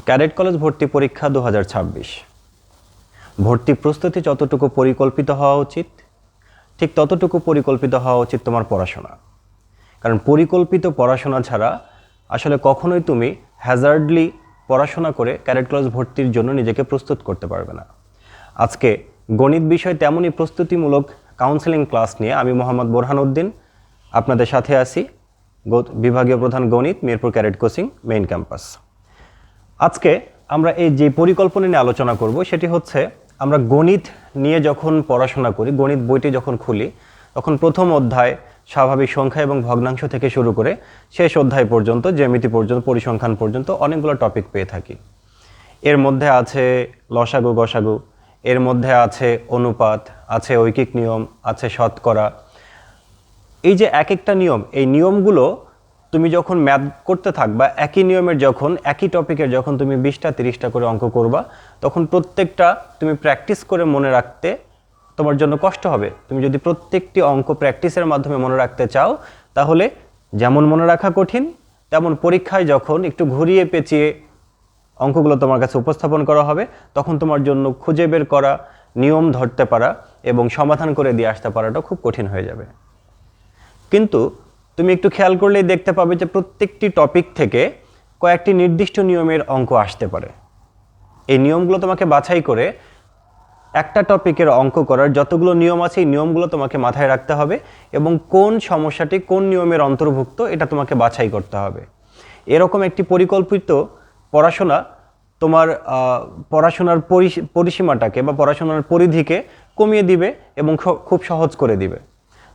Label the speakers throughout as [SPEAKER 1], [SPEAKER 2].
[SPEAKER 1] Cadet college ভর্তি পরীক্ষা 2026। ভর্তি প্রস্তুতি যতটুকু পরিকল্পিত হওয়া উচিত, ঠিক ততটুকু পরিকল্পিত হওয়া উচিত তোমার পড়াশোনা। কারণ পরিকল্পিত পড়াশোনা ছাড়া আসলে কখনোই তুমি হ্যাজার্ডলি পড়াশোনা করে ক্যাডেট কলেজ ভর্তির জন্য নিজেকে প্রস্তুত করতে পারবে না। আজকে গণিত বিষয় তেমনই প্রস্তুতিমূলক কাউন্সেলিং ক্লাস নিয়ে আমি মোহাম্মদ বোরহানউদ্দিন আপনাদের সাথে আছি, বিভাগীয় প্রধান গণিত, Mirpur cadet coaching main campus. আজকে আমরা এই যে পরিকল্পনা নিয়ে আলোচনা করব সেটি হচ্ছে, আমরা গণিত নিয়ে যখন পড়াশোনা করি, গণিত বইটি যখন খুলি, তখন প্রথম অধ্যায় স্বাভাবিক সংখ্যা এবং ভগ্নাংশ থেকে শুরু করে শেষ অধ্যায় পর্যন্ত, জ্যামিতি পর্যন্ত, পরিসংখ্যান পর্যন্ত অনেকগুলো টপিক পেয়ে থাকি। এর মধ্যে আছে লসাগু গসাগু, এর মধ্যে আছে অনুপাত, আছে ঐকিক নিয়ম, আছে শতকরা। এই যে এক একটা নিয়ম, এই নিয়মগুলো তুমি যখন ম্যাথ করতে থাকবা, একই নিয়মের যখন, একই টপিকের যখন তুমি 20টা 30টা করে অঙ্ক করবা, তখন প্রত্যেকটা তুমি প্র্যাকটিস করে মনে রাখতে তোমার জন্য কষ্ট হবে। তুমি যদি প্রত্যেকটি অঙ্ক প্র্যাকটিসের মাধ্যমে মনে রাখতে চাও, তাহলে যেমন মনে রাখা কঠিন, তেমন পরীক্ষায় যখন একটু ঘুরিয়ে পেঁচিয়ে অঙ্কগুলো তোমার কাছে উপস্থাপন করা হবে, তখন তোমার জন্য খুঁজে বের করা, নিয়ম ধরতে পারা এবং সমাধান করে দিয়ে আসতে পারাটা খুব কঠিন হয়ে যাবে। কিন্তু তুমি একটু খেয়াল করলেই দেখতে পাবে যে প্রত্যেকটি টপিক থেকে কয়েকটি নির্দিষ্ট নিয়মের অঙ্ক আসতে পারে। এই নিয়মগুলো তোমাকে বাছাই করে একটা টপিকের অঙ্ক করার যতগুলো নিয়ম আছে, এই নিয়মগুলো তোমাকে মাথায় রাখতে হবে এবং কোন সমস্যাটি কোন নিয়মের অন্তর্ভুক্ত এটা তোমাকে বাছাই করতে হবে। এরকম একটি পরিকল্পিত পড়াশোনা তোমার পড়াশোনার পরিসীমাটাকে বা পড়াশোনার পরিধিকে কমিয়ে দিবে এবং খুব সহজ করে দিবে।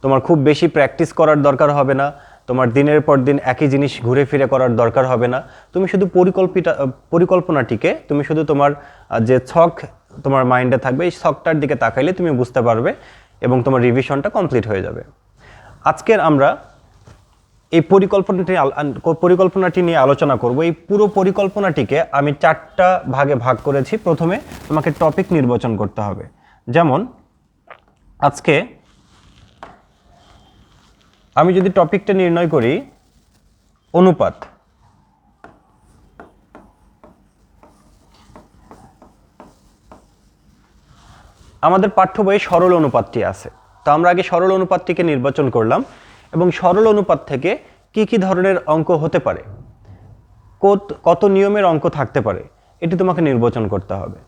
[SPEAKER 1] তোমার খুব বেশি প্র্যাকটিস করার দরকার হবে না, তোমার দিনের পর দিন একই জিনিস ঘুরে ফিরে করার দরকার হবে না। তুমি শুধু পরিকল্পনাটিকে, তুমি শুধু তোমার যে ছক তোমার মাইন্ডে থাকবে, এই ছকটার দিকে তাকাইলে তুমি বুঝতে পারবে এবং তোমার রিভিশনটা কমপ্লিট হয়ে যাবে। আজকের আমরা এই পরিকল্পনাটি নিয়ে আলোচনা করব। এই পুরো পরিকল্পনাটিকে আমি 4টা ভাগে ভাগ করেছি। প্রথমে তোমাকে টপিক নির্বাচন করতে হবে। যেমন আজকে আমি যদি টপিকটা নির্ণয় করি অনুপাত, আমাদের পাঠ্য বইয়ে সরল অনুপাতটি আছে, তো আমরা আগে সরল অনুপাতটিকে নির্বাচন করলাম এবং সরল অনুপাত থেকে কি কি ধরনের অঙ্ক হতে পারে, কত নিয়মের অঙ্ক থাকতে পারে, এটি তোমাকে নির্বাচন করতে হবে।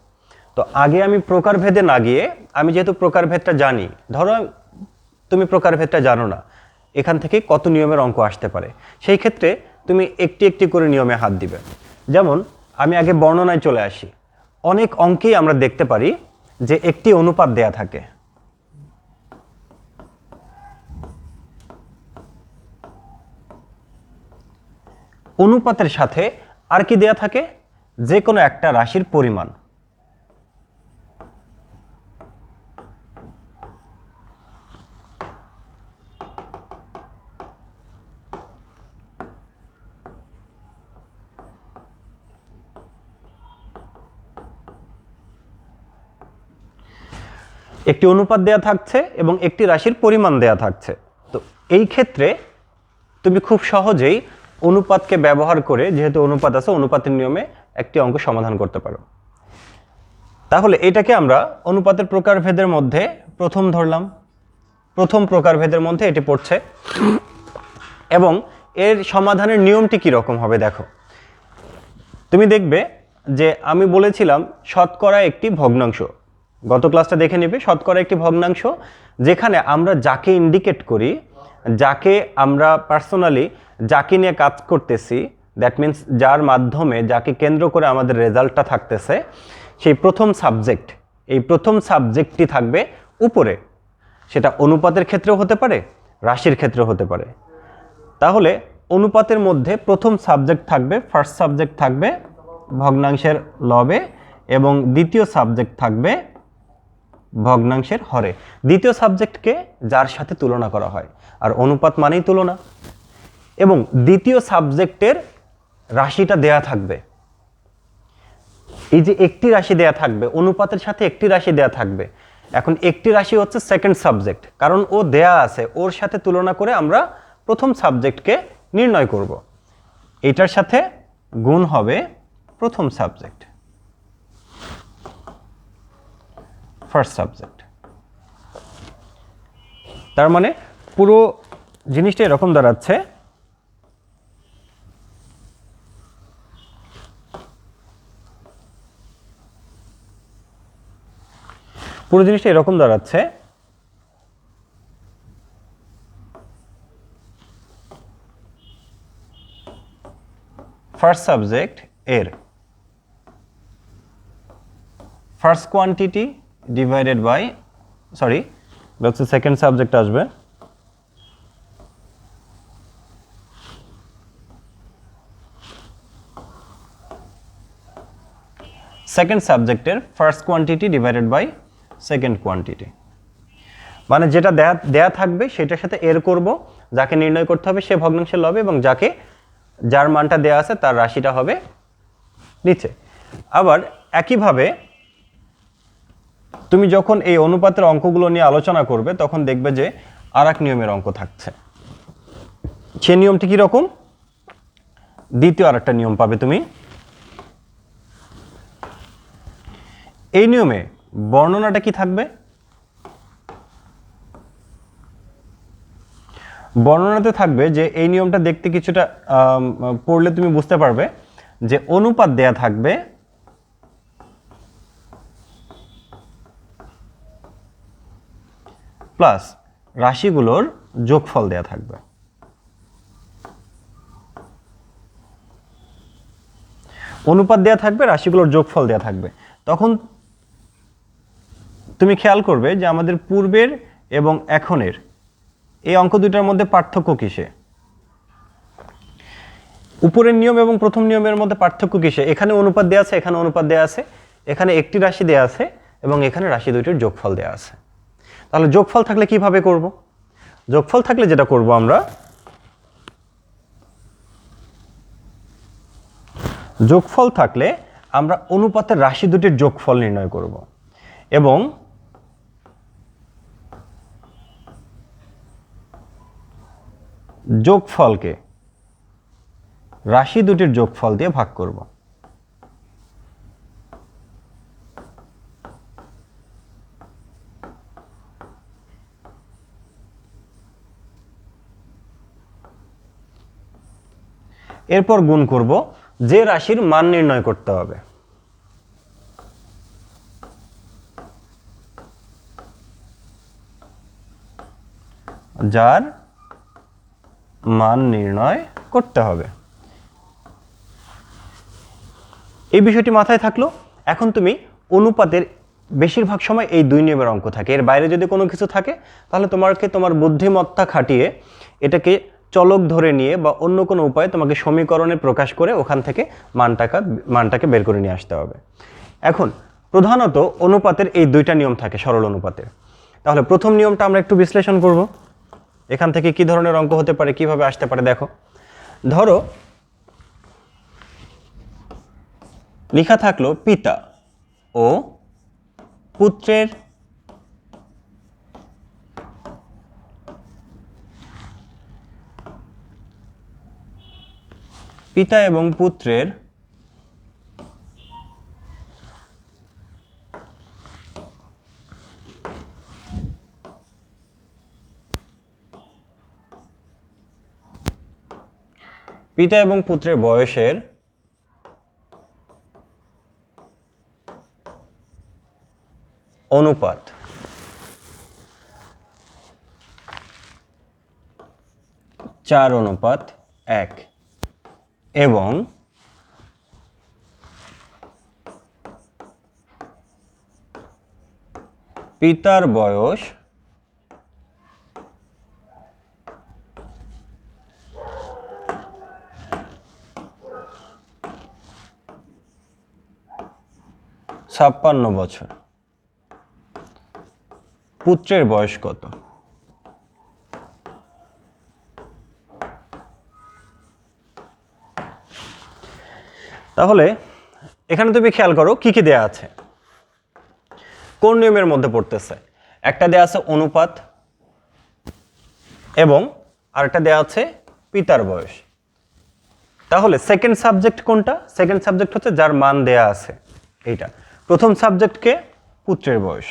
[SPEAKER 1] তো আগে আমি প্রকারভেদে না গিয়ে, আমি যেহেতু প্রকারভেদটা জানি, ধরো তুমি প্রকারভেদটা জানো না, এখান থেকে কত নিয়মের অঙ্ক আসতে পারে, সেই ক্ষেত্রে তুমি একটি একটি করে নিয়মে হাত দিবে। যেমন আমি আগে বর্ণনায় চলে আসি। অনেক অঙ্কেই আমরা দেখতে পারি যে একটি অনুপাত দেয়া থাকে। অনুপাতের সাথে আর কি দেয়া থাকে, যে কোনো একটা রাশির পরিমাণ। একটি অনুপাত দেয়া থাকছে এবং একটি রাশির পরিমাণ দেয়া থাকছে। তো এই ক্ষেত্রে তুমি খুব সহজেই অনুপাতকে ব্যবহার করে, যেহেতু অনুপাত আছে, অনুপাতের নিয়মে একটি অঙ্ক সমাধান করতে পারো। তাহলে এটাকে আমরা অনুপাতের প্রকারভেদের মধ্যে প্রথম ধরলাম। প্রথম প্রকারভেদের মধ্যে এটি পড়ছে এবং এর সমাধানের নিয়মটি কি রকম হবে দেখো। তুমি দেখবে যে আমি বলেছিলাম শতকরা একটি ভগ্নাংশ, গত ক্লাসটা দেখে নেবে। শতকরা একটি ভগ্নাংশ, যেখানে আমরা যাকে ইন্ডিকেট করি, যাকে আমরা পার্সোনালি যাকে নিয়ে কাজ করতেছি, দ্যাট মিন্স যার মাধ্যমে, যাকে কেন্দ্র করে আমাদের রেজাল্টটা থাকতেছে, সেই প্রথম সাবজেক্ট, এই প্রথম সাবজেক্টটি থাকবে উপরে। সেটা অনুপাতের ক্ষেত্রেও হতে পারে, রাশির ক্ষেত্রেও হতে পারে। তাহলে অনুপাতের মধ্যে প্রথম সাবজেক্ট থাকবে, ফার্স্ট সাবজেক্ট থাকবে ভগ্নাংশের লবে এবং দ্বিতীয় সাবজেক্ট থাকবে ভগ্নাংশের হরে। দ্বিতীয় সাবজেক্টকে যার সাথে তুলনা করা হয়, আর অনুপাত মানেই তুলনা। এবং দ্বিতীয় সাবজেক্টের রাশিটা দেয়া থাকবে। এই যে একটি রাশি দেয়া থাকবে, অনুপাতের সাথে একটি রাশি দেয়া থাকবে। এখন একটি রাশি হচ্ছে সেকেন্ড সাবজেক্ট, কারণ ও দেয়া আছে, ওর সাথে তুলনা করে আমরা প্রথম সাবজেক্টকে নির্ণয় করব। এটার সাথে গুণ হবে প্রথম সাবজেক্ট, ফার্স্ট সাবজেক্ট। তার মানে পুরো জিনিসটা এরকম দাঁড়াচ্ছে, পুরো জিনিসটা এরকম দাঁড়াচ্ছে ফার্স্ট সাবজেক্ট এর first quantity divided by, sorry হচ্ছে সেকেন্ড সাবজেক্ট আসবে, সেকেন্ড সাবজেক্টের first quantity divided by second quantity. মানে যেটা দেয়া থাকবে সেটার সাথে এর করব, যাকে নির্ণয় করতে হবে সে ভগ্নাংশের লবে, এবং যার মানটা দেয়া আছে তার রাশিটা হবে নিচে। আবার একইভাবে তুমি যখন এই অনুপাতের অঙ্কগুলো নিয়ে আলোচনা করবে তখন দেখবে যে আর এক নিয়মের অঙ্ক থাকছে। সে নিয়মটি কীরকম? দ্বিতীয় আর একটা নিয়ম পাবে তুমি। এই নিয়মে বর্ণনাটা কি থাকবে? বর্ণনাতে থাকবে যে এই নিয়মটা দেখতে কিছুটা পড়লে তুমি বুঝতে পারবে যে অনুপাত দেয়া থাকবে প্লাস রাশিগুলোর যোগফল দেয়া থাকবে। অনুপাত দেয়া থাকবে, রাশিগুলোর যোগফল দেয়া থাকবে। তখন তুমি খেয়াল করবে যে আমাদের পূর্বের এবং এখনের এই অঙ্ক দুইটার মধ্যে পার্থক্য কিসে? উপরের নিয়ম এবং প্রথম নিয়মের মধ্যে পার্থক্য কিসে? এখানে অনুপাত দেয়া আছে, এখানে অনুপাত দেয়া আছে, এখানে একটি রাশি দেয়া আছে এবং এখানে রাশি দুইটির যোগফল দেয়া আছে। তাহলে যোগফল থাকলে কিভাবে করব? যোগফল থাকলে যেটা করব আমরা, যোগফল থাকলে আমরা অনুপাতের রাশি দুটির যোগফল নির্ণয় করব এবং যোগফলকে রাশি দুটির যোগফল দিয়ে ভাগ করব। এরপর গুণ করব, যে রাশির মান নির্ণয় করতে হবে। যার মান নির্ণয় করতে হবে, এই বিষয়টি মাথায় থাকলো। এখন তুমি অনুপাতের বেশিরভাগ সময় এই দুই নিয়মের অঙ্ক থাকে, এর বাইরে যদি কোনো কিছু থাকে তাহলে তোমার বুদ্ধিমত্তা খাটিয়ে এটাকে চলক ধরে নিয়ে বা অন্য কোনো উপায়ে তোমাকে সমীকরণে প্রকাশ করে ওখান থেকে মানটাকে বের করে নিয়ে আসতে হবে। এখন প্রধানত অনুপাতের এই দুইটা নিয়ম থাকে সরল অনুপাতের। তাহলে প্রথম নিয়মটা আমরা একটু বিশ্লেষণ করব, এখান থেকে কি ধরনের অঙ্ক হতে পারে, কিভাবে আসতে পারে। দেখো, ধরো লেখা থাকলো পিতা ও পুত্রের পিতা এবং পুত্রের বয়সের অনুপাত 4:1 এবং পিতার বয়স 56 বছর। পুত্রের বয়স কত? তাহলে এখানে তুমি খেয়াল করো কি কি দেয়া আছে, কোন নিয়মের মধ্যে পড়তেছে। একটা দেয়া আছে অনুপাত এবং আরেকটা দেয়া আছে পিতার বয়স। তাহলে সেকেন্ড সাবজেক্ট কোনটা? সেকেন্ড সাবজেক্ট হচ্ছে যার মান দেয়া আছে এইটা। প্রথম সাবজেক্টকে পুত্রের বয়স।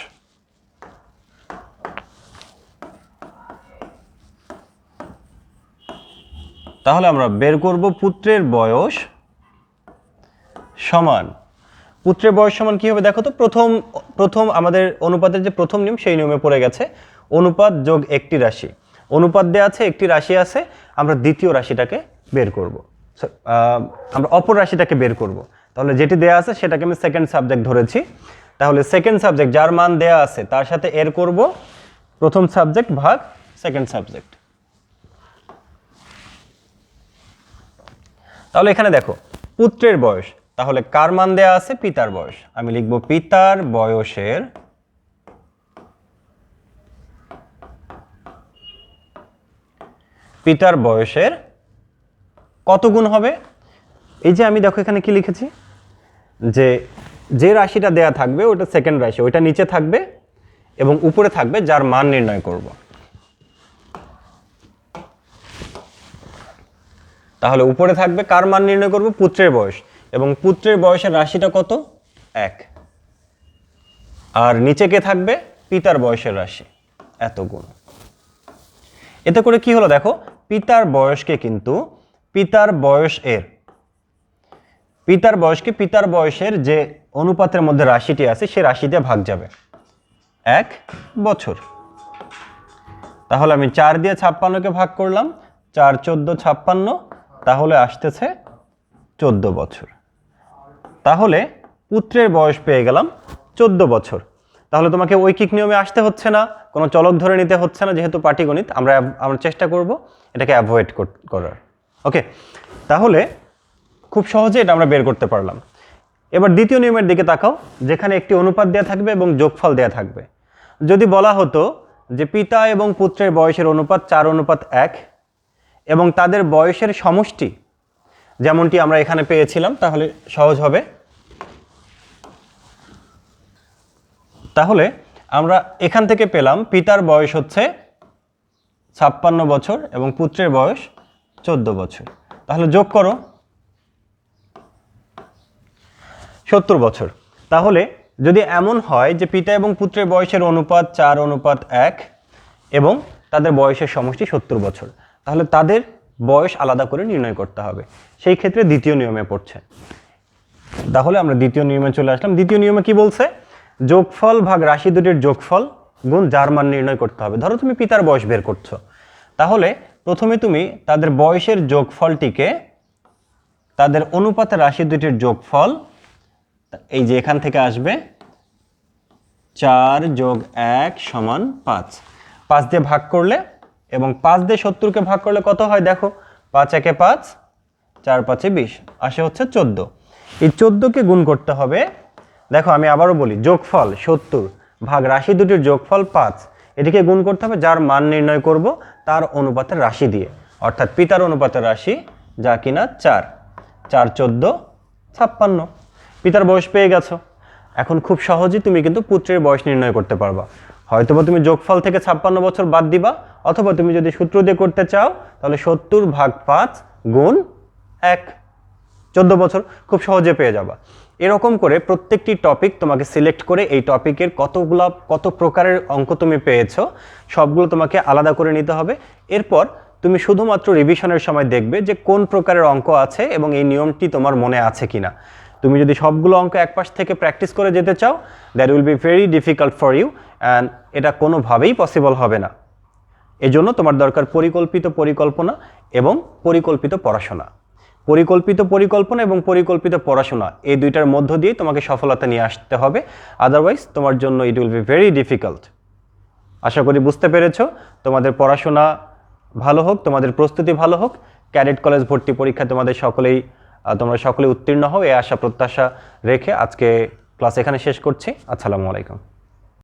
[SPEAKER 1] তাহলে আমরা বের করব পুত্রের বয়স সমান, পুত্রের বয়স সমান কি হবে দেখো তো, প্রথম আমাদের অনুপাতের যে প্রথম নিয়ম সেই নিয়মে পড়ে গেছে, অনুপাত যোগ একটি রাশি। অনুপাত দেওয়া আছে, একটি রাশি আছে, আমরা দ্বিতীয় রাশিটাকে বের করব, আমরা অপর রাশিটাকে বের করব। তাহলে যেটি দেয়া আছে সেটাকে আমি সেকেন্ড সাবজেক্ট ধরেছি। তাহলে সেকেন্ড সাবজেক্ট যার মান দেয়া আছে তার সাথে এর করব প্রথম সাবজেক্ট ভাগ সেকেন্ড সাবজেক্ট। তাহলে এখানে দেখো পুত্রের বয়স, তাহলে কার মান দেয়া আছে? পিতার বয়স। আমি লিখব পিতার বয়সের কত গুণ হবে? এই যে আমি দেখো এখানে কি লিখেছি, যে রাশিটা দেয়া থাকবে ওটা সেকেন্ড রাশি, ওইটা নিচে থাকবে এবং উপরে থাকবে যার মান নির্ণয় করব। তাহলে উপরে থাকবে কার মান নির্ণয় করব? পুত্রের বয়স, এবং পুত্রের বয়সের রাশিটা কত? 1। আর নিচে কে থাকবে? পিতার বয়সের রাশি, এত গুণ। এতে করে কি হলো দেখো, পিতার বয়সকে কিন্তু পিতার বয়সের যে অনুপাতের মধ্যে রাশিটি আছে সে রাশি দিয়ে ভাগ যাবে 1 বছর। তাহলে আমি 4 দিয়ে 56কে ভাগ করলাম, 4 14 56, তাহলে আসতেছে 14 বছর। তাহলে পুত্রের বয়স পেয়ে গেলাম 14 বছর। তাহলে তোমাকে ঐকিক নিয়মে আসতে হচ্ছে না, কোনো চলক ধরে নিতে হচ্ছে না, যেহেতু পাটিগণিত আমরা চেষ্টা করব এটাকে অ্যাভয়েড করার। ওকে, তাহলে খুব সহজে এটা আমরা বের করতে পারলাম। এবার দ্বিতীয় নিয়মের দিকে তাকাও, যেখানে একটি অনুপাত দেয়া থাকবে এবং যোগফল দেয়া থাকবে। যদি বলা হতো যে পিতা এবং পুত্রের বয়সের অনুপাত 4:1 এবং তাদের বয়সের সমষ্টি যেমনটি আমরা এখানে পেয়েছিলাম, তাহলে সহজ হবে। তাহলে আমরা এখান থেকে পেলাম পিতার বয়স হচ্ছে 56 বছর এবং পুত্রের বয়স 14 বছর। তাহলে যোগ করো 70 বছর। তাহলে যদি এমন হয় যে পিতা এবং পুত্রের বয়সের অনুপাত 4:1 এবং তাদের বয়সের সমষ্টি 70 বছর, তাহলে তাদের বয়স আলাদা করে নির্ণয় করতে হবে। সেই ক্ষেত্রে দ্বিতীয় নিয়মে পড়ছে। তাহলে আমরা দ্বিতীয় নিয়মে চলে আসলাম। দ্বিতীয় নিয়মে কি বলছে? যোগফল ভাগ রাশি দুটির যোগফল গুণ যার মান নির্ণয় করতে হবে। ধরো তুমি পিতার বয়স বের করছো, তাহলে প্রথমে তুমি তাদের বয়সের যোগফলটিকে তাদের অনুপাতের রাশি দুটির যোগফল, এই যে এখান থেকে আসবে 4 যোগ 1 সমান 5, 5 দিয়ে ভাগ করলে এবং 5 দিয়ে 70কে ভাগ করলে কত হয় দেখো, 5 একে 5, 4 5 20, আসে হচ্ছে 14। এই 14কে গুণ করতে হবে, দেখো আমি আবারও বলি, যোগফল 70 ভাগ রাশি দুটির যোগফল 5, এটিকে গুণ করতে হবে যার মান নির্ণয় করব তার অনুপাতের রাশি দিয়ে, অর্থাৎ পিতার অনুপাতের রাশি যা কিনা 4, 4 14 56। পিতার বয়স পেয়ে গেছো। এখন খুব সহজেই তুমি কিন্তু পুত্রের বয়স নির্ণয় করতে পারবা। হয়তোবা তুমি যোগফল থেকে 56 বছর বাদ দিবা, অথবা তুমি যদি সূত্র দিয়ে করতে চাও তাহলে 70 ভাগ 5 গুণ 1, 14 বছর খুব সহজে পেয়ে যাবা। এরকম করে প্রত্যেকটি টপিক তোমাকে সিলেক্ট করে এই টপিকের কত প্রকারের অঙ্ক তুমি পেয়েছো সবগুলো তোমাকে আলাদা করে নিতে হবে। এরপর তুমি শুধুমাত্র রিভিশনের সময় দেখবে যে কোন প্রকারের অঙ্ক আছে এবং এই নিয়মটি তোমার মনে আছে কিনা। তুমি যদি সবগুলো অঙ্ক একপাশ থেকে প্র্যাকটিস করে যেতে চাও, that will be very difficult for you, and এটা কোনোভাবেই পসিবল হবে না। এজন্য তোমার দরকার পরিকল্পিত পরিকল্পনা এবং পরিকল্পিত পড়াশোনা। পরিকল্পিত পরিকল্পনা এবং পরিকল্পিত পড়াশোনা, এই দুইটার মধ্য দিয়ে তোমাকে সফলতা নিয়ে আসতে হবে, আদারওয়াইজ তোমার জন্য it will be very difficult. আশা করি বুঝতে পেরেছো। তোমাদের পড়াশোনা ভালো হোক, তোমাদের প্রস্তুতি ভালো হোক, ক্যাডেট কলেজ ভর্তি পরীক্ষা তোমরা সকলেই উত্তীর্ণ হও, এই আশা প্রত্যাশা রেখে আজকে ক্লাস এখানে শেষ করছি। আসসালামু আলাইকুম।